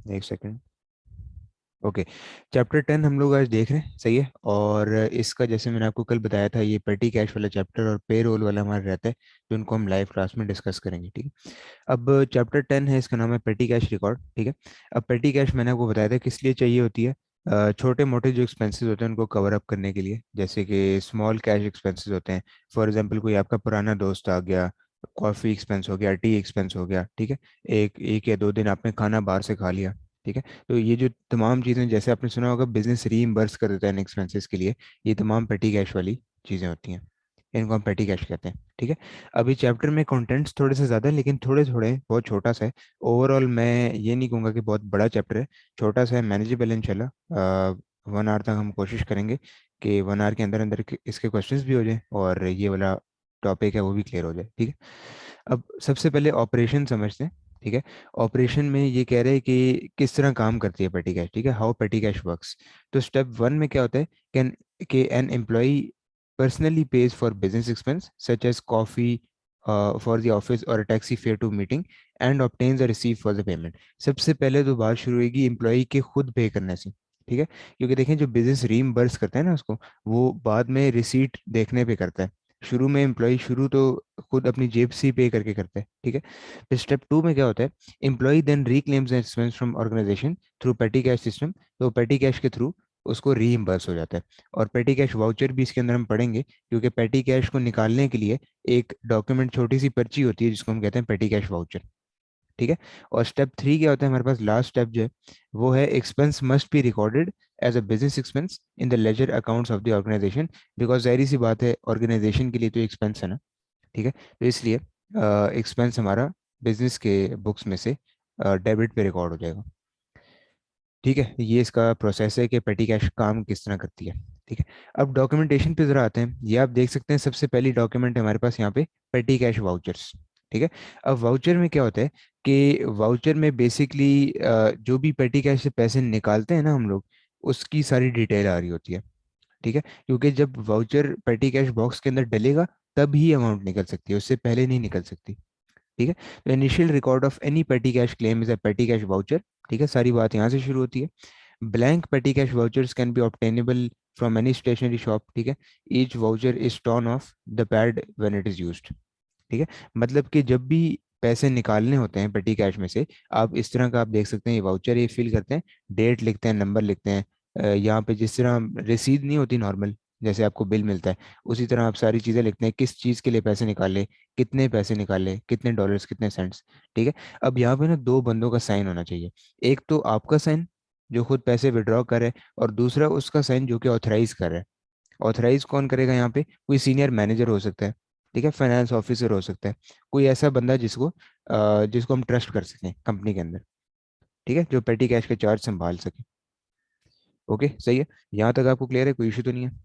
एक second. Okay. Chapter 10 हम लोग आज देख रहे हैं, सही है। और इसका जैसे मैंने आपको कल बताया था, ये पेटी कैश वाला चैप्टर और पे रोल वाला हमारा रहता है, जो उनको हम लाइव क्लास में डिस्कस करेंगे, ठीक है। अब चैप्टर 10 है, इसका नाम है पेटी कैश रिकॉर्ड, ठीक है। अब पेटी कैश मैंने आपको बताया था किस लिए चाहिए होती है। छोटे मोटे जो एक्सपेंसेस होते हैं उनको कवर अप करने के लिए, जैसे कि स्मॉल कैश एक्सपेंसेस होते हैं। फॉर एग्जांपल कोई आपका पुराना दोस्त आ गया, कॉफ़ी एक्सपेंस हो गया, टी एक्सपेंस हो गया, ठीक है। एक एक या 2 दिन आपने खाना बाहर से खा लिया, ठीक है। तो ये जो तमाम चीज़ें, जैसे आपने सुना होगा बिजनेस रीइंबर्स कर देता है इन एक्सपेंसेस के लिए, ये तमाम पेटी कैश वाली चीज़ें होती हैं। इनको हम पेटी कैश कहते हैं, ठीक है। अभी चैप्टर में कंटेंट्स थोड़े से ज़्यादा है, लेकिन थोड़े थोड़े बहुत छोटा सा है। ओवरऑल मैं ये नहीं कहूँगा कि बहुत बड़ा चैप्टर है, छोटा सा है, मैनेजेबल इंशाल्लाह। 1 आवर तक हम कोशिश करेंगे कि 1 आवर के अंदर अंदर इसके क्वेश्चंस भी हो जाए और ये वाला टॉपिक है वो भी क्लियर हो जाए, ठीक है। अब सबसे पहले ऑपरेशन समझते हैं, ठीक है। ऑपरेशन में ये कह रहे हैं कि किस तरह काम करती है पेटी कैश, ठीक है, हाउ पेटी कैश वर्क्स। तो स्टेप 1 में क्या होता है, कैन के an employee personally pays for business expense such as coffee for the office or a taxi fare to meeting and obtains a receipt for the payment। सबसे पहले तो बात शुरू होगी एम्प्लॉय के खुद पे करने से, ठीक है। क्योंकि देखें जो बिजनेस रीइंबर्स करता है ना उसको, वो बाद में रिसीट देखने पे करता है। शुरू में एम्प्लॉय शुरू तो खुद अपनी जेब से ही पे करके करता है, ठीक है। फिर स्टेप 2 में क्या होता है, employee then reclaims expense from organisation through petty cash system. तो पेटी कैश के थ्रू उसको रीइंबर्स हो जाता है। और पेटी कैश वाउचर भी इसके अंदर हम पढ़ेंगे, क्योंकि पेटी कैश को निकालने के लिए एक डॉक्यूमेंट, छोटी सी पर्ची होती है जिसको हम कहते हैं पेटी कैश वाउचर, ठीक है। और स्टेप 3 क्या होता है हमारे पास, लास्ट स्टेप जो है वो है expense must be recorded as a business expense in the ledger accounts of the organisation. Because जाहिर सी बात है, ऑर्गेनाइजेशन के लिए तो एक्सपेंस है ना, ठीक है। तो इसलिए एक्सपेंस हमारा बिजनेस के बुक्स में से डेबिट पे रिकॉर्ड हो जाएगा, ठीक है। ये इसका प्रोसेस है कि पेटी कैश काम किस तरह करती है, ठीक है। अब डॉक्यूमेंटेशन पे जरा आते हैं। ये आप देख सकते हैं सबसे पहली डॉक्यूमेंट है हमारे पास यहाँ पे पेटी कैश वाउचर्स, ठीक है। अब वाउचर में क्या होता है कि वाउचर में बेसिकली जो भी पेटी कैश से पैसे निकालते हैं ना हम लोग, उसकी सारी डिटेल आ रही होती है, ठीक है। क्योंकि जब वाउचर पेटी कैश बॉक्स के अंदर डलेगा तब ही अमाउंट निकल सकती है, उससे पहले नहीं निकल सकती, ठीक है। तो इनिशियल रिकॉर्ड ऑफ एनी पेटी कैश क्लेम इज अ पेटी कैश वाउचर, ठीक है। सारी बात यहाँ से शुरू होती है। Blank petty cash vouchers can be obtainable from any stationery shop, ठीक है। Each voucher is torn off the pad when it is used, ठीक है। मतलब कि जब भी पैसे निकालने होते हैं पेटी कैश में से, आप इस तरह का आप देख सकते हैं, ये वाउचर ये फिल करते हैं, डेट लिखते हैं, नंबर लिखते हैं। यहाँ पे जिस तरह रसीद नहीं होती नॉर्मल, जैसे आपको बिल मिलता है, उसी तरह आप सारी चीज़ें लिखते हैं, किस चीज़ के लिए पैसे निकाले, कितने पैसे निकाले, कितने डॉलर्स, कितने सेंट्स, ठीक है। अब यहाँ पे ना 2 बंदों का साइन होना चाहिए। एक तो आपका साइन जो खुद पैसे विड्रॉ करे, और दूसरा उसका साइन जो कि ऑथराइज कर रहा है। ऑथराइज कौन करेगा यहाँ पे, कोई सीनियर मैनेजर हो सकता है, ठीक है, फाइनेंस ऑफिसर हो सकता है, कोई ऐसा बंदा जिसको हम ट्रस्ट कर सकें कंपनी के अंदर, ठीक है, जो पेटी कैश के चार्ज संभाल सके। ओके, सही है। यहाँ तक आपको क्लियर है, कोई इशू तो नहीं है।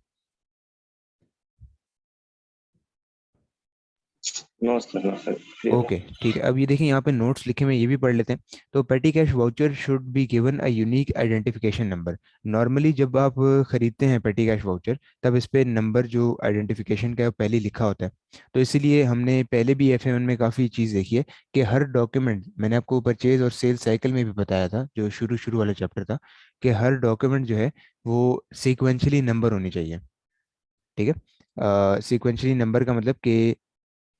नमस्कार नमस्कार, क्लियर है। ओके, ठीक है। अब ये देखिए यहाँ पे नोट्स लिखे हुए हैं, ये भी पढ़ लेते हैं। तो petty cash voucher should be given a unique identification number. Normally जब आप खरीदते हैं पेटी कैश वाउचर, तब इस पे नंबर जो आइडेंटिफिकेशन का है वो पहले ही लिखा होता है। तो इसीलिए हमने पहले भी एफ में काफ़ी चीज़ देखी है कि हर डॉक्यूमेंट, मैंने आपको परचेज और सेल साइकिल में भी बताया था जो शुरू शुरू वाला चैप्टर था, कि हर डॉक्यूमेंट जो है वो सीक्वेंशली नंबर होनी चाहिए, ठीक है। सीक्वेंशली नंबर का मतलब कि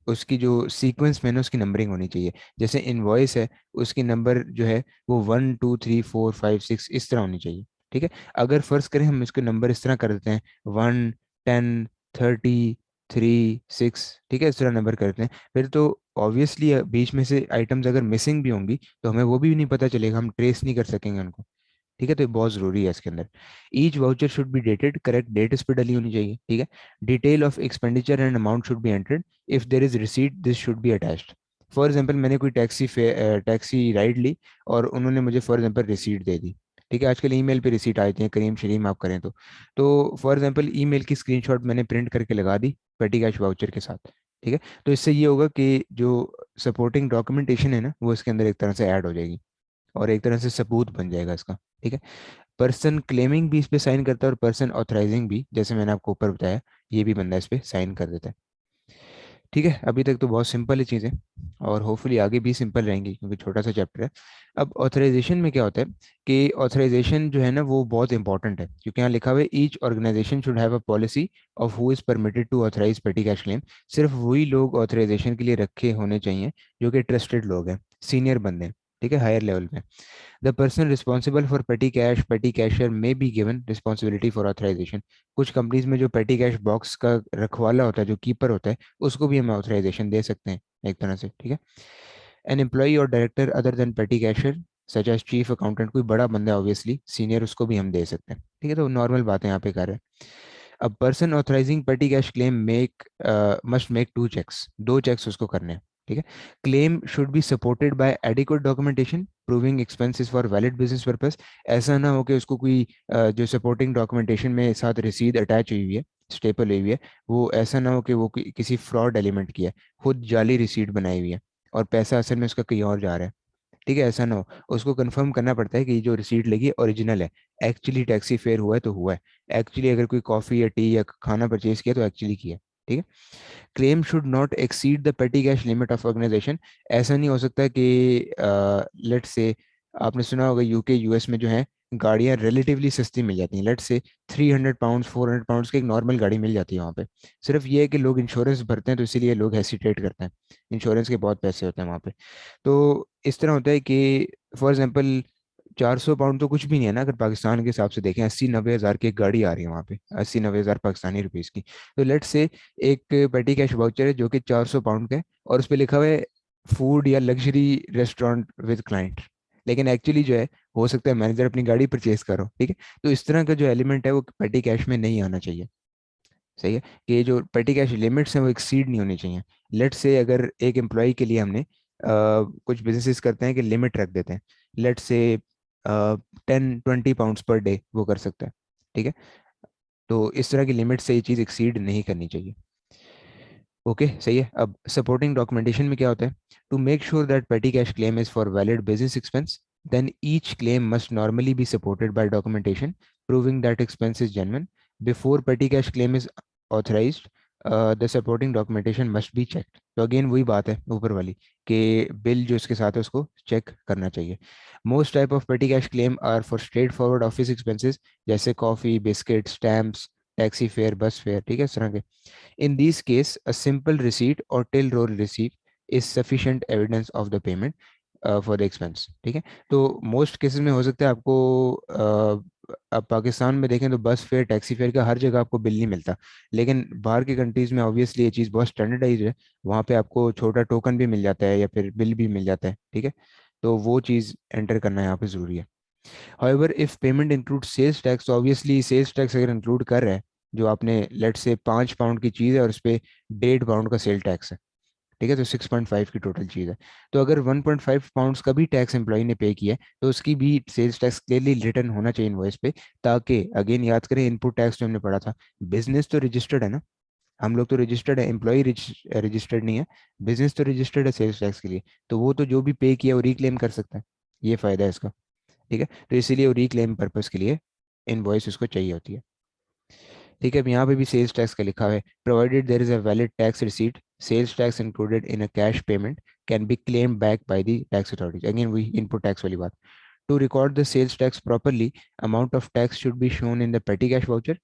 उसकी जो सीक्वेंस में ना उसकी नंबरिंग होनी चाहिए। जैसे इनवॉइस है, उसकी नंबर जो है वो 1 2 3 4 5 6 इस तरह होनी चाहिए, ठीक है। अगर फर्ज करें हम इसके नंबर इस तरह कर देते हैं, 1 10 30 3 6, ठीक है, इस तरह नंबर करते हैं, फिर तो ऑब्वियसली बीच में से आइटम्स अगर मिसिंग भी होंगी तो हमें वो भी नहीं पता चलेगा, हम ट्रेस नहीं कर सकेंगे उनको, ठीक है। तो ये बहुत जरूरी है इसके अंदर। Each voucher should be dated, correct date इस पर डली होनी चाहिए, ठीक है। Detail of expenditure and amount should be entered, if there is receipt this should be attached. For example मैंने कोई टैक्सी राइड ली और उन्होंने मुझे फॉर एग्जाम्पल रिसीट दे दी, ठीक है। आजकल ईमेल पे रिसीट आती है, करीम शरीम आप करें तो फॉर एग्जाम्पल ईमेल की स्क्रीनशॉट मैंने प्रिंट करके लगा दी पेटी कैश वाउचर के साथ, ठीक है। तो इससे ये होगा कि जो सपोर्टिंग डॉक्यूमेंटेशन है ना वो इसके अंदर एक तरह से ऐड हो जाएगी, और एक तरह से सबूत बन जाएगा इसका, ठीक है। पर्सन क्लेमिंग भी इस पे साइन करता है, और पर्सन ऑथराइजिंग भी, जैसे मैंने आपको ऊपर बताया, ये भी बंदा इस पे साइन कर देता है। ठीक है, अभी तक तो बहुत सिंपल है चीज़ें, और होपफुली आगे भी सिंपल रहेंगी क्योंकि छोटा सा चैप्टर है। अब ऑथराइजेशन में क्या होता है कि ऑथराइजेशन जो है ना वो बहुत इंपॉर्टेंट है, क्योंकि यहाँ लिखा हुआ है each organisation should have a policy of who is permitted to authorise petty cash claim. सिर्फ वही लोग ऑथराइजेशन के लिए रखे होने चाहिए जो कि ट्रस्टेड लोग हैं, सीनियर बंदे हैं, ठीक है, हायर लेवल पे। The person responsible for petty cashier may be given responsibility for authorisation. कुछ कंपनीज में जो पेटी कैश बॉक्स का रखवाला होता है, जो कीपर होता है, उसको भी हम ऑथराइजेशन दे सकते हैं एक तरह से, ठीक है। एन एम्प्लॉई और director other than petty cashier such as chief accountant, कोई बड़ा बंदा है ऑब्वियसली सीनियर, उसको भी हम दे सकते हैं, ठीक है। तो नॉर्मल बात है यहाँ पे कर रहे हैं। अब person authorising petty cash claim make must make two checks, दो चेक्स उसको करने हैं, ठीक है। Claim should be supported by adequate documentation proving expenses for valid business purpose. ऐसा ना हो कि उसको कोई जो सपोर्टिंग डॉक्यूमेंटेशन में साथ रसीद अटैच हुई हुई है, स्टेपल हुई हुई है, वो ऐसा ना हो कि वो किसी फ्रॉड एलिमेंट की है, खुद जाली रिसीट बनाई हुई है और पैसा असल में उसका कहीं और जा रहा है, ठीक है। ऐसा ना हो, उसको कंफर्म करना पड़ता है कि जो रिसीट लगी ओरिजिनल है, एक्चुअली टैक्सी फेयर हुआ है तो हुआ है, एक्चुअली अगर कोई कॉफ़ी या टी या खाना परचेज किया तो एक्चुअली किया, ठीक है। Claim should not exceed the petty cash limit of organisation. ऐसा नहीं हो सकता कि लेट से, आपने सुना होगा यूके यूएस में जो है गाड़ियां रिलेटिवली सस्ती मिल जाती हैं, लेट से 300 पाउंड 400 पाउंड की एक नॉर्मल गाड़ी मिल जाती है वहाँ पे। सिर्फ ये है कि लोग इंश्योरेंस भरते हैं तो इसीलिए लोग हेसिटेट करते हैं, इंश्योरेंस के बहुत पैसे होते हैं वहाँ पे। तो इस तरह होता है कि फॉर एग्जाम्पल 400 पाउंड तो कुछ भी नहीं है ना, अगर पाकिस्तान के हिसाब से देखें, 80-90 हज़ार की एक गाड़ी आ रही है वहाँ पे, 80-90 हज़ार पाकिस्तानी रुपीज़ की। तो लेट से एक पेटी कैश वाउचर है जो कि 400 पाउंड का है और उस पर लिखा हुआ है फूड या लग्जरी रेस्टोरेंट विद क्लाइंट, लेकिन एक्चुअली जो है हो सकता है मैनेजर अपनी गाड़ी परचेज करो, ठीक है। तो इस तरह का जो एलिमेंट है वो पेटी कैश में नहीं आना चाहिए, सही है। कि ये जो पेटी कैश लिमिट्स हैं वो एक्सीड नहीं होनी चाहिए। लेट से अगर एक एम्प्लॉय के लिए हमने कुछ बिजनेसेस करते हैं कि लिमिट रख देते हैं, लेट से 10-20 पाउंड्स पर डे वो कर सकता है, ठीक है। तो इस तरह की लिमिट से ये चीज़ एक्सीड नहीं करनी चाहिए। ओके, सही है। अब सपोर्टिंग डॉक्यूमेंटेशन में क्या होता है, to make sure that petty cash claim is for valid business expense, then each claim must normally be supported by documentation proving that expense is genuine before petty cash claim is authorised. The supporting documentation must be checked. तो again वही बात है ऊपर वाली कि bill जो इसके साथ है उसको चेक करना चाहिए। Most type of petty cash claim are for straight forward office expenses, जैसे coffee, biscuit, stamps, taxi fare, bus fare, ठीक है, इस तरह के। In these case, a simple receipt or till roll receipt is sufficient evidence of the payment for the expense, ठीक है। तो most cases में हो सकता है आपको अब पाकिस्तान में देखें तो बस फेयर, टैक्सी फेयर का हर जगह आपको बिल नहीं मिलता, लेकिन बाहर की कंट्रीज में ऑब्वियसली ये चीज़ बहुत स्टैंडर्डाइज है, वहाँ पे आपको छोटा टोकन भी मिल जाता है या फिर बिल भी मिल जाता है, ठीक है। तो वो चीज़ एंटर करना यहाँ पे ज़रूरी है। However if payment include sales tax, तो ऑब्वियसली सेल्स टैक्स अगर इंक्लूड कर रहा है, जो आपने लेट से 5 पाउंड की चीज़ है और उस पर 1.5 पाउंड का सेल टैक्स है, ठीक है, तो 6.5 की टोटल चीज़ है। तो अगर 1.5 पाउंड्स का भी टैक्स एम्प्लॉय ने पे किया है तो उसकी भी सेल्स टैक्स क्लियरली रिटर्न होना चाहिए इनवॉइस पे, ताकि अगेन याद करें इनपुट टैक्स जो हमने पढ़ा था, बिजनेस तो रजिस्टर्ड है ना, हम लोग तो रजिस्टर्ड है, एम्प्लॉय रजिस्टर्ड नहीं है, बिजनेस तो रजिस्टर्ड है सेल्स टैक्स के लिए, तो वो तो जो भी पे किया वो रिक्लेम कर सकता है, ये फायदा है इसका, ठीक है। तो इसीलिए वो रिक्लेम पर्पस के लिए इनवॉइस उसको चाहिए होती है, ठीक है। अब यहाँ पे भी सेल्स टैक्स का लिखा है, provided there is a valid tax receipt, sales tax included in a cash payment can be claim back by the tax authorities. Again वही इनपुट टैक्स वाली बात। To record the sales tax properly, amount of tax should be shown in the petty cash voucher.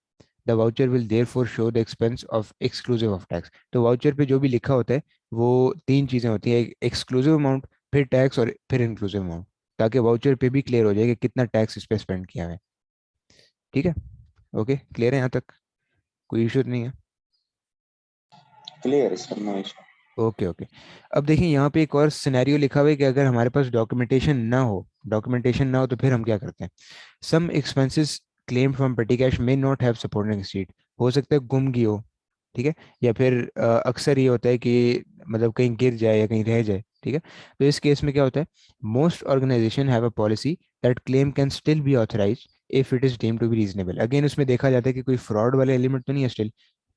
The voucher will therefore show the expense of exclusive of tax. तो voucher पे जो भी लिखा होता है वो तीन चीज़ें होती हैं, एक एक्सक्लूसिव अमाउंट, फिर टैक्स और फिर इंक्लूसिव अमाउंट, ताकि वाउचर पे भी क्लियर हो जाए कि कितना टैक्स इस पे स्पेंड किया है, ठीक है। ओके, क्लियर है यहाँ तक, कोई इशू नहीं है। क्लियर है sir, no issue. Okay okay. अब देखिए यहाँ पे एक और सिनेरियो लिखा हुआ है कि अगर हमारे पास डॉक्यूमेंटेशन ना हो तो फिर हम क्या करते हैं। Some expenses claim from petty cash may not have supporting receipt, हो सकता है गुम गई हो, ठीक है, या फिर अक्सर ये होता है कि मतलब कहीं गिर जाए या कहीं रह जाए, ठीक है। तो इस केस में क्या होता है, most organisation have a policy that claim can still be authorise if it is deemed to be reasonable. Again उसमें देखा जाता है कि कोई फ्रॉड वाला एलिमेंट तो नहीं है स्टिल,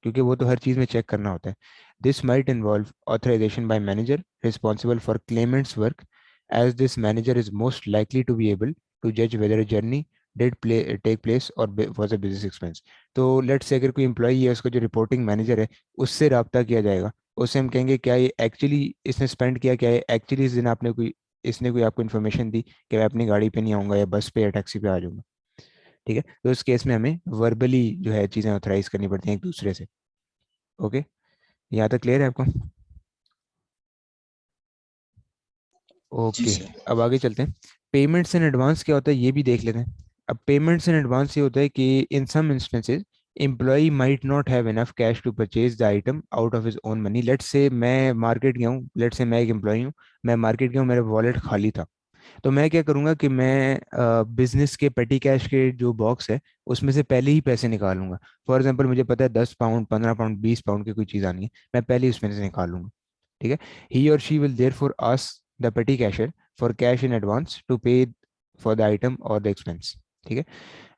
क्योंकि वो तो हर चीज़ में चेक करना होता है। This might involve authorisation by manager responsible for claimant's work, as this manager is most likely to be able to जज whether a journey did play take place और वॉज अ बिजनेस एक्सपेंस। तो let's say अगर कोई employee है, उसका जो reporting manager है, उससे रब्ता किया जाएगा उससे हम कहेंगे क्या ये एक्चुअली इसने स्पेंड किया, क्या ये एक्चुअली इस दिन आपने कोई इसने कोई आपको इन्फॉर्मेशन दी कि मैं अपनी गाड़ी पे नहीं आऊँगा या बस पे या टैक्सी पे आ जाऊँगा। ठीक है, तो इस केस में हमें वर्बली जो है चीज़ें ऑथराइज करनी पड़ती हैं एक दूसरे से। ओके, यहाँ तक क्लियर है आपको? जी ओके, सर। अब आगे चलते हैं। पेमेंट्स इन एडवांस क्या होता है ये भी देख लेते हैं। अब पेमेंट्स इन एडवांस ये होता है कि in some instances employee might not have enough cash to purchase the item out of his own money. Let's say मैं मार्केट गया हूँ, लेट्स से मैं एक एम्प्लॉय हूँ, मैं मार्केट गया हूँ, मेरा वॉलेट खाली था। तो मैं क्या करूंगा कि मैं बिजनेस के पेटी कैश के जो बॉक्स है उसमें से पहले ही पैसे निकालूंगा। फॉर एग्जांपल मुझे पता है 10 पाउंड, 15 पाउंड, 20 पाउंड की कोई चीज़ आनी है, मैं पहले ही उसमें से निकाल लूंगा। ठीक है, ही और she will therefore ask the petty cashier for cash in advance to pay for the item और द एक्सपेंस। ठीक है,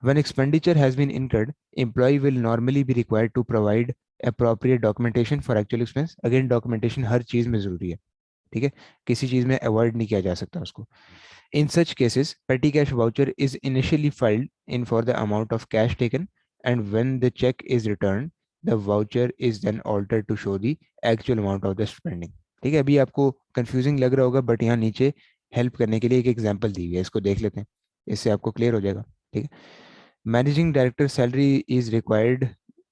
when expenditure has been incurred, employee will normally be required to provide appropriate documentation for actual expense. Again, documentation हर चीज़ में ज़रूरी है। ठीक है, किसी चीज़ में अवॉइड नहीं किया जा सकता उसको। In such cases, petty cash voucher is initially filed in for the amount of cash taken, and when the check is returned, the voucher is then altered to show the actual amount of the spending. ठीक है, अभी आपको confusing लग रहा होगा, but यहाँ नीचे help करने के लिए एक एग्जांपल दी हुई है, इसको देख लेते हैं, इससे आपको क्लियर हो जाएगा। ठीक है, managing director salary is required,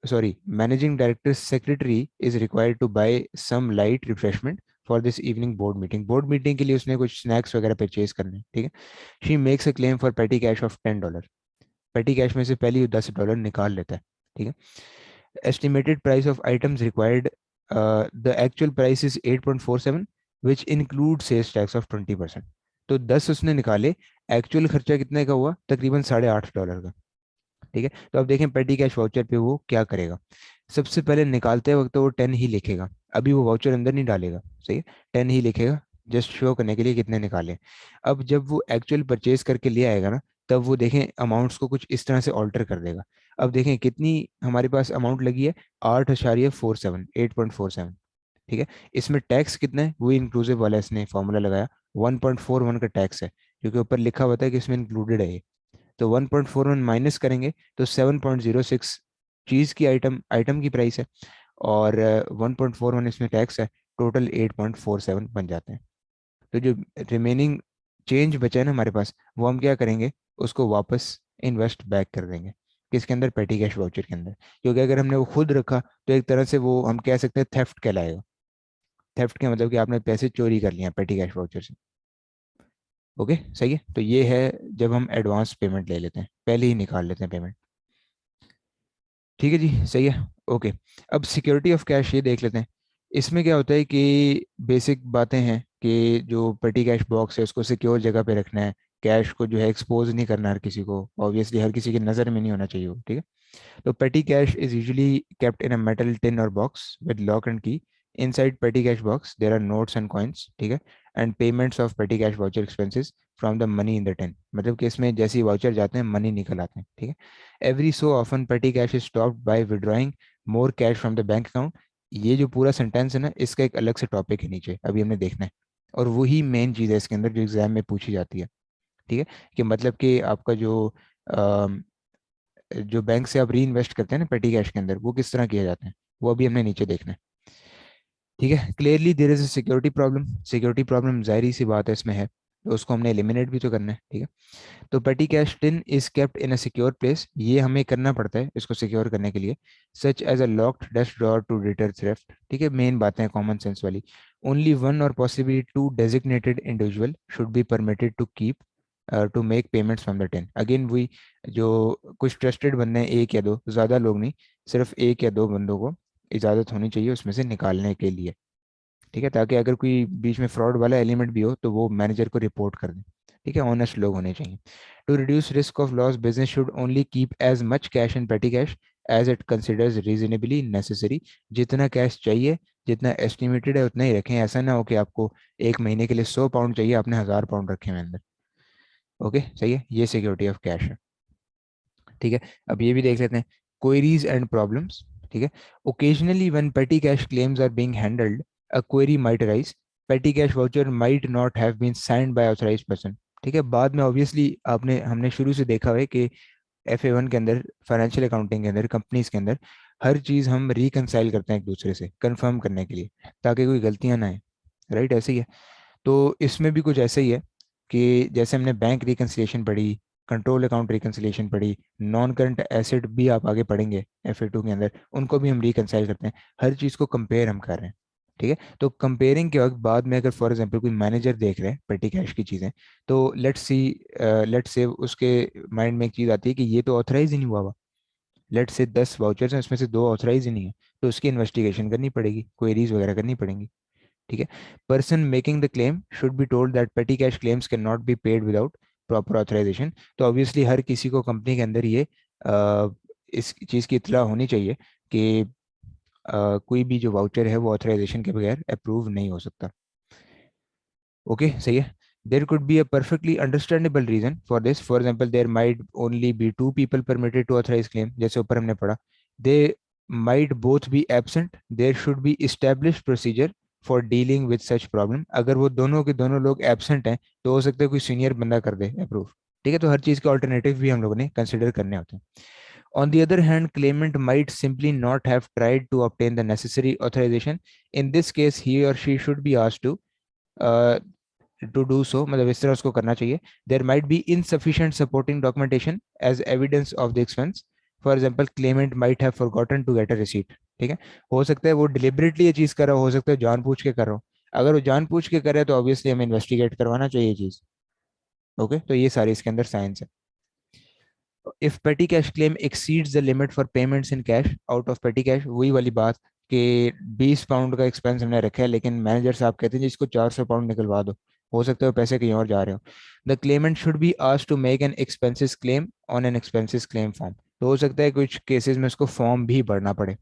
sorry, managing director secretary is required to buy some light refreshment for this evening board meeting. Board meeting के लिए उसने कुछ स्नैक्स वगैरह परचेज करने हैं। ठीक है, she makes a claim for पेटी कैश ऑफ $10। पेटी कैश में से पहले ही $10 निकाल लेता है। ठीक है, estimated price of items required, the actual price is 8.47 which include sales tax of 20%। तो 10 उसने निकाले, एक्चुअल खर्चा कितने का हुआ, तकरीबन $8.5 का। ठीक है, तो अब देखें पेटी कैश वाउचर पे वो क्या करेगा। सबसे पहले निकालते वक्त तो वो 10 ही लिखेगा, अभी वो वाउचर अंदर नहीं डालेगा। सही है, 10 ही लिखेगा, जस्ट शो करने के लिए कितने निकाले। अब जब वो एक्चुअल परचेज करके ले आएगा ना, तब वो देखें अमाउंट्स को कुछ इस तरह से ऑल्टर कर देगा। अब देखें कितनी हमारे पास अमाउंट लगी है, 8.47, 8.47। ठीक है, इसमें टैक्स कितना है वो इंक्लूसिव वाला इसने फॉर्मूला लगाया, 1.41 का टैक्स है, क्योंकि ऊपर लिखा हुआ था कि इसमें इंक्लूडेड है ये। तो 1.41 माइनस करेंगे तो 7.06 चीज़ की आइटम आइटम की प्राइस है, और 1.41 इसमें टैक्स है, टोटल 8.47 बन जाते हैं। तो जो रिमेनिंग चेंज बचा है ना हमारे पास, वो हम क्या करेंगे, उसको वापस इन्वेस्ट बैक कर देंगे, किसके अंदर, पेटी कैश वाउचर के अंदर। क्योंकि अगर हमने वो खुद रखा तो एक तरह से वो हम कह सकते हैं थेफ्ट कहलाएगा। थेफ्ट का मतलब कि आपने पैसे चोरी कर लिया पेटी कैश वाउचर से। ओके, सही है, तो ये है जब हम एडवांस पेमेंट ले लेते हैं, पहले ही निकाल लेते हैं पेमेंट। ठीक है जी, सही है। ओके, अब सिक्योरिटी ऑफ कैश ये देख लेते हैं। इसमें क्या होता है कि बेसिक बातें हैं कि जो पेटी कैश बॉक्स है उसको सिक्योर जगह पे रखना है, कैश को जो है एक्सपोज नहीं करना हर किसी को, ऑब्वियसली हर किसी की नज़र में नहीं होना चाहिए वो। ठीक है, तो petty cash is usually kept in a metal tin or box with lock and key. Inside petty cash box, there are notes and coins, ठीक है, and payments of petty cash voucher expenses from the money in the tin. मतलब कि इसमें जैसे ही voucher जाते हैं money निकल आते हैं। ठीक है, every so often petty cash is stopped by withdrawing more cash from the bank account. ये जो पूरा सेंटेंस है ना, इसका एक अलग से टॉपिक है नीचे, अभी हमने देखना है, और वही मेन चीज़ है इसके अंदर जो एग्जाम में पूछी जाती है। ठीक है, कि मतलब कि आपका जो बैंक से आप री इन्वेस्ट करते हैं ना पेटी कैश के अंदर, वो किस तरह किया जाता है, वो अभी हमने नीचे देखना है। ठीक है, clearly there is a security problem. Security problem जाहिर सी बात है इसमें है, तो उसको हमने एलिमिनेट भी तो करना है। ठीक है, तो petty cash tin is kept in a secure place, ये हमें करना पड़ता है इसको सिक्योर करने के लिए, such as a locked desk drawer to deter theft. ठीक है, मेन बातें हैं कॉमन सेंस वाली। Only one or possibly two designated individual should be permitted to keep to make payments from the tin. Again वही, जो कुछ trusted बंदे हैं, एक या दो, ज़्यादा लोग नहीं, सिर्फ एक या दो बंदों को इजाज़त होनी चाहिए उसमें से निकालने के लिए। ठीक है, ताकि अगर कोई बीच में फ्रॉड वाला एलिमेंट भी हो तो वो मैनेजर को रिपोर्ट कर दें। ठीक है, ऑनेस्ट लोग होने चाहिए। To reduce risk of loss, business should only keep as much cash in petty cash as it considers reasonably necessary. जितना कैश चाहिए, जितना एस्टिमेटेड है उतना ही रखें, ऐसा ना हो कि आपको एक महीने के लिए 100 पाउंड चाहिए, आपने 1000 पाउंड रखे हुए अंदर। ओके, सही है, ये सिक्योरिटी ऑफ कैश है। ठीक है, अब ये भी देख लेते हैं, क्वेरीज एंड प्रॉब्लम्स। ठीक है, occasionally when petty cash claims are being handled, a query might arise, petty cash voucher might not have been signed by authorised person. ठीक है, बाद में ऑब्वियसली आपने हमने शुरू से देखा है कि FA1 के अंदर, फाइनेंशियल अकाउंटिंग के अंदर, कंपनीज के अंदर हर चीज़ हम रिकनसाइल करते हैं एक दूसरे से कंफर्म करने के लिए, ताकि कोई गलतियां ना आए। राइट, ऐसे ही है। तो इसमें भी कुछ ऐसा ही है कि जैसे हमने बैंक रिकन्सिलिएशन पढ़ी, कंट्रोल अकाउंट रिकन्सिलिएशन पढ़ी, नॉन करंट एसेट भी आप आगे पढ़ेंगे FA2 के अंदर, उनको भी हम रिकनसाइल करते हैं। हर चीज़ को कंपेयर हम कर रहे हैं। ठीक है, तो कंपेयरिंग के वक्त बाद में अगर फॉर एग्जांपल कोई मैनेजर देख रहे हैं पेटी कैश की चीज़ें, तो लेट्स से उसके माइंड में एक चीज़ आती है कि ये तो ऑथराइज ही नहीं हुआ हुआ। लेट्स से 10 वाउचर्स हैं, उसमें से 2 ऑथराइज ही नहीं है, तो उसकी इन्वेस्टिगेशन करनी पड़ेगी, क्वेरीज वगैरह करनी पड़ेंगी। ठीक है, person making the claim should be told that petty cash claims can not be paid without proper authorisation. तो ऑब्वियसली हर किसी को कंपनी के अंदर ये इस चीज़ की इत्तला होनी चाहिए कि कोई भी जो वाउचर है वो ऑथराइजेशन के बगैर अप्रूव नहीं हो सकता। ओके, सही है। There could be a perfectly understandable reason for this, for example there might only be 2 people permitted to authorise claim, जैसे ऊपर हमने पढ़ा। They might both be absent, there should be establish procedure for dealing with such problem. अगर वो दोनों के दोनों लोग एबसेंट हैं तो हो सकता है कोई सीनियर बंदा कर दे अप्रूव। ठीक है, तो हर चीज़ के ऑल्टरनेटिव भी हम लोगों ने कंसिडर करने होते हैं। On the other hand, claimant might simply not have tried to obtain the necessary authorization. In this case, he or she should be asked uh, to do so, मतलब इस तरह उसको करना चाहिए। There might be insufficient supporting documentation as evidence of the expense. For example, claimant might have forgotten to get a receipt. ठीक है, हो सकता है वो डिलिबरेटली ये चीज़ कर रहा हो सकता है जानबूझ के कर रहा हो। अगर वो जानबूझ के करे तो ऑब्वियसली हमें इन्वेस्टिगेट करवाना चाहिए ये चीज़। ओके, तो ये सारी इसके अंदर साइंस है। इफ पेटी cash claim exceeds the limit for payments in cash out of petty cash, वही वाली बात कि 20 पाउंड का एक्सपेंस हमने रखा है लेकिन मैनेजर साहब कहते हैं जी इसको 400 पाउंड निकलवा दो, हो सकता है वो पैसे कहीं और जा रहे हो। The claimant should be asked to make an expenses claim on an expenses claim form. तो हो सकता है कुछ केसेस में उसको फॉर्म भी भरना पड़े।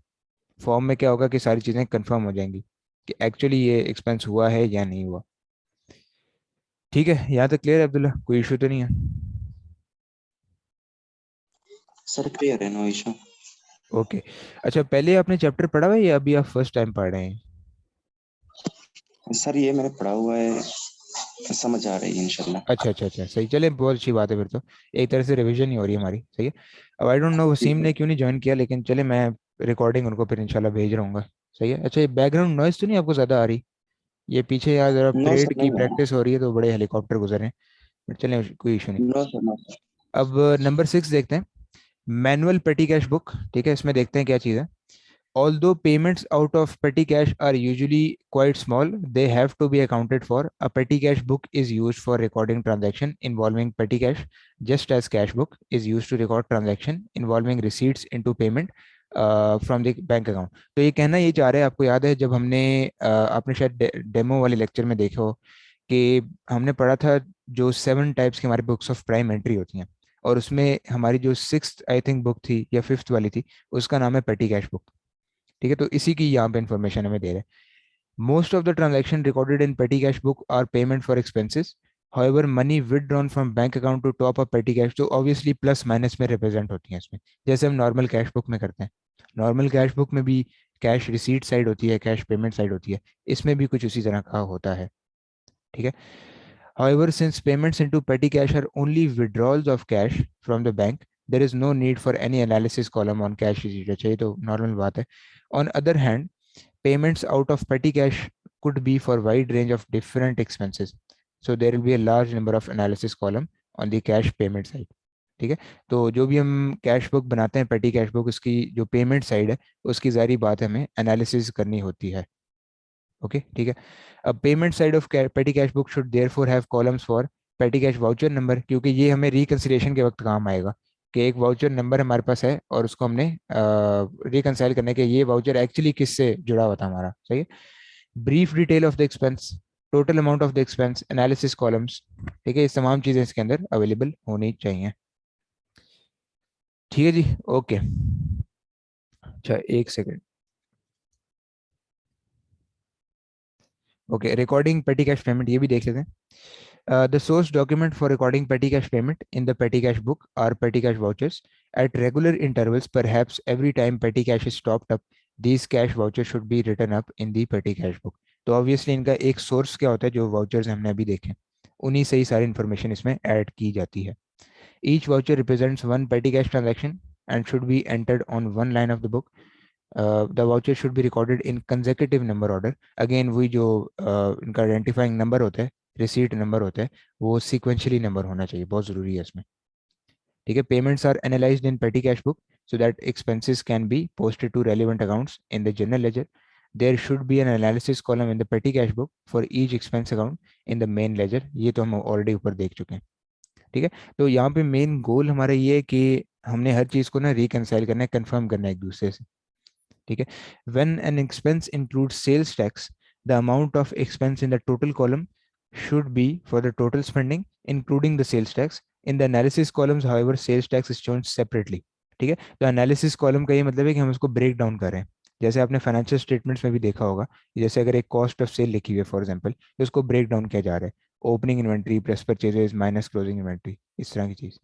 फॉर्म में क्या होगा कि सारी चीज़ें कंफर्म हो जाएंगी कि एक्चुअली ये एक्सपेंस हुआ है या नहीं हुआ। ठीक है, यहाँ तक क्लियर है अब्दुल्ला, कोई इशू तो नहीं है? सर क्लियर है, नो इशू। ओके। अच्छा, पहले आपने चैप्टर पढ़ा हुआ है या अभी आप फर्स्ट टाइम पढ़ रहे हैं? सर ये मैंने पढ़ा हुआ है, समझ आ रही है इंशाल्लाह। अच्छा अच्छा अच्छा, सही, चले बहुत अच्छी बात है फिर तो। एक तरह से रिवीजन ही हो रही है हमारी, सही है। अब आई डोंट नो वसीम ठीक है। ने क्यों नहीं ज्वाइन किया, लेकिन चले मैं रिकॉर्डिंग उनको फिर इंशाल्लाह भेज रहा हूँ। सही है। अच्छा, ये बैकग्राउंड नॉइस तो नहीं आपको ज़्यादा आ रही? ये पीछे यार जरा नो सर परेड की नहीं है। प्रैक्टिस हो रही है तो बड़े हेलीकॉप्टर गुजर रहे हैं, बट चलें कोई इशू नहीं। No sir, no sir. अब नंबर 6 देखते हैं, मैनुअल पेटी कैश बुक। ठीक है, इसमें देखते हैं क्या चीज़ है। Although payments out of petty cash are usually quite small, they have to be accounted for. A petty cash book is used for recording transaction involving petty cash, just as cash book is used to record transaction involving receipts into payment from the bank account. तो ये कहना ये चाह रहे हैं, आपको याद है जब हमने आपने शायद डेमो वाले लेक्चर में देखा हो कि हमने पढ़ा था जो 7 टाइप्स की हमारी बुक्स ऑफ प्राइम एंट्री होती हैं, और उसमें हमारी जो 6th आई थिंक बुक थी या 5th वाली थी, उसका नाम है पेटी कैश बुक। ठीक है, तो इसी की यहाँ पे इंफॉर्मेशन हमें दे रहे हैं। Most of the transaction recorded in petty cash book are payment for expenses. However money withdrawn from bank account to top up petty cash, तो ऑब्वियसली प्लस माइनस में रिप्रेजेंट होती हैं इसमें, जैसे हम नॉर्मल कैश बुक में करते हैं। नॉर्मल कैश बुक में भी कैश रिसीट साइड होती है, कैश पेमेंट साइड होती है, इसमें भी कुछ उसी तरह का होता है। ठीक है। However, since payments into petty cash are only withdrawals of cash from the bank, there is no need for any analysis column on cash receipt। अच्छा, ये तो नॉर्मल बात है। On other hand, payments out of petty cash could be for wide range of different expenses, so there will be a large number of analysis column on the cash payment side। ठीक है, तो जो भी हम cash book बनाते हैं पेटी cash book, उसकी जो पेमेंट साइड है उसकी जारी बात है हमें एनालिसिस करनी होती है। ओके, ठीक है। अब payment side of petty cash book should therefore have columns for पेटी कैश वाउचर नंबर, क्योंकि ये हमें रिकंसिलिएशन के वक्त काम आएगा कि एक वाउचर नंबर हमारे पास है और उसको हमने रिकंसाइल करने के ये वाउचर एक्चुअली किससे जुड़ा हुआ था हमारा। सही है। Brief detail of the expense, total amount of the expense, analysis columns. ठीक है, ये तमाम चीज़ें इसके अंदर अवेलेबल होनी चाहिए। ठीक है जी, ओके। अच्छा, एक सेकेंड। ओके, रिकॉर्डिंग पेटी कैश पेमेंट ये भी देख लेते हैं। The source document for recording petty cash payment in the petty cash book are petty cash vouchers. At regular intervals, perhaps every time petty cash is topped up, these cash vouchers should be written up in the petty cash book. तो obviously इनका एक source क्या होता है, जो vouchers हमने अभी देखे, उन्हीं से ही सारी इन्फॉर्मेशन इसमें ऐड की जाती है। Each voucher represents one petty cash transaction and should be entered on one line of the book. The voucher should be recorded in consecutive number order. Again वही जो इनका आइडेंटिफाइंग नंबर होता है, receipt number होता है, वो sequentially number होना चाहिए, बहुत ज़रूरी है इसमें। ठीक है, payments are analysed in petty cash book so that expenses can be posted to relevant accounts in the general ledger. There should be an analysis column in the petty cash book for each expense account in the main ledger. ये तो हम already ऊपर देख चुके हैं। ठीक है, तो यहाँ पे मेन गोल हमारा ये है कि हमने हर चीज़ को ना रिकनसाइल करना है, कंफर्म करना है एक दूसरे से। ठीक है, when an expense includes sales tax, the amount of expense in the total column should be for the total spending including the sales tax. In the analysis columns however sales tax is shown separately. ठीक है, तो analysis column का ये मतलब है कि हम इसको ब्रेक डाउन कर रहे हैं। जैसे आपने फाइनेंशियल स्टेटमेंट्स में भी देखा होगा कि जैसे अगर एक कॉस्ट ऑफ सेल लिखी हुई है फॉर एग्जांपल, तो उसको ब्रेक डाउन किया जा रहा है, opening inventory plus purchases minus closing inventory, इस तरह की चीज़।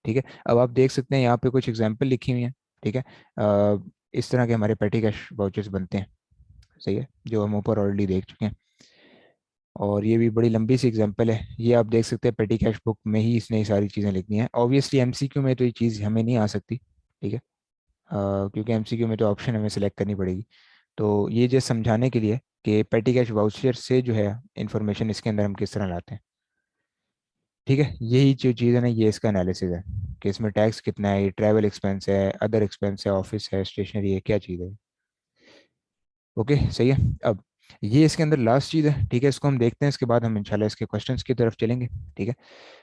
ठीक है, अब आप देख सकते हैं यहाँ पे कुछ एग्जांपल लिखी हुई हैं। ठीक है, इस तरह के हमारे पेटी कैश वाउचर्स बनते हैं। सही है, जो हम ऊपर ऑलरेडी देख चुके हैं। और ये भी बड़ी लंबी सी एग्जांपल है, ये आप देख सकते हैं पेटी कैश बुक में ही इसने ये सारी चीज़ें लिखनी है। ऑब्वियसली एमसीक्यू में तो ये चीज़ हमें नहीं आ सकती। ठीक है, क्योंकि एमसीक्यू में तो ऑप्शन हमें सेलेक्ट करनी पड़ेगी। तो ये जस्ट समझाने के लिए कि पेटी कैश वाउचर से जो है इंफॉर्मेशन इसके अंदर हम किस तरह लाते हैं। ठीक है, यही जो चीज़ है ना, ये इसका एनालिसिस है कि इसमें टैक्स कितना है, ये ट्रैवल एक्सपेंस है, अदर एक्सपेंस है, ऑफिस है, स्टेशनरी है, क्या चीज़ है। ओके सही है। अब ये इसके अंदर लास्ट चीज़ है। ठीक है, इसको हम देखते हैं, इसके बाद हम इंशाल्लाह इसके क्वेश्चंस की तरफ चलेंगे। ठीक है,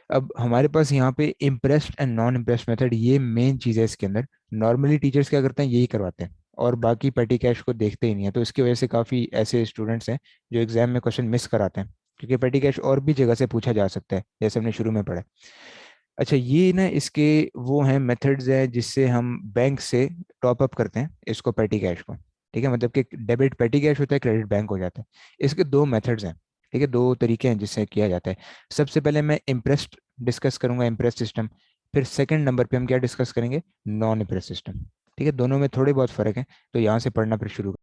अब हमारे पास यहाँ पे impressed and non impressed method, ये मेन चीज़ है इसके अंदर। नॉर्मली टीचर्स क्या करते हैं, यही करवाते हैं और बाकी पेटी कैश को देखते ही नहीं है। तो इसकी वजह से काफ़ी ऐसे स्टूडेंट्स हैं जो एग्जाम में क्वेश्चन मिस कराते हैं, क्योंकि पेटी कैश और भी जगह से पूछा जा सकता है, जैसे हमने शुरू में पढ़ा। अच्छा, ये ना इसके वो हैं मेथड्स हैं जिससे हम बैंक से टॉप अप करते हैं इसको पेटी कैश को। ठीक है, मतलब कि डेबिट पेटी कैश होता है, क्रेडिट बैंक हो जाता है। इसके दो मेथड्स हैं। ठीक है, दो तरीके हैं जिससे किया जाता है। सबसे पहले मैं इम्प्रेस्ड डिस्कस करूंगा, इम्प्रेस सिस्टम। फिर सेकंड नंबर पे हम क्या डिस्कस करेंगे, नॉन इम्प्रेस सिस्टम। ठीक है, दोनों में थोड़े बहुत फर्क है, तो यहाँ से पढ़ना फिर शुरू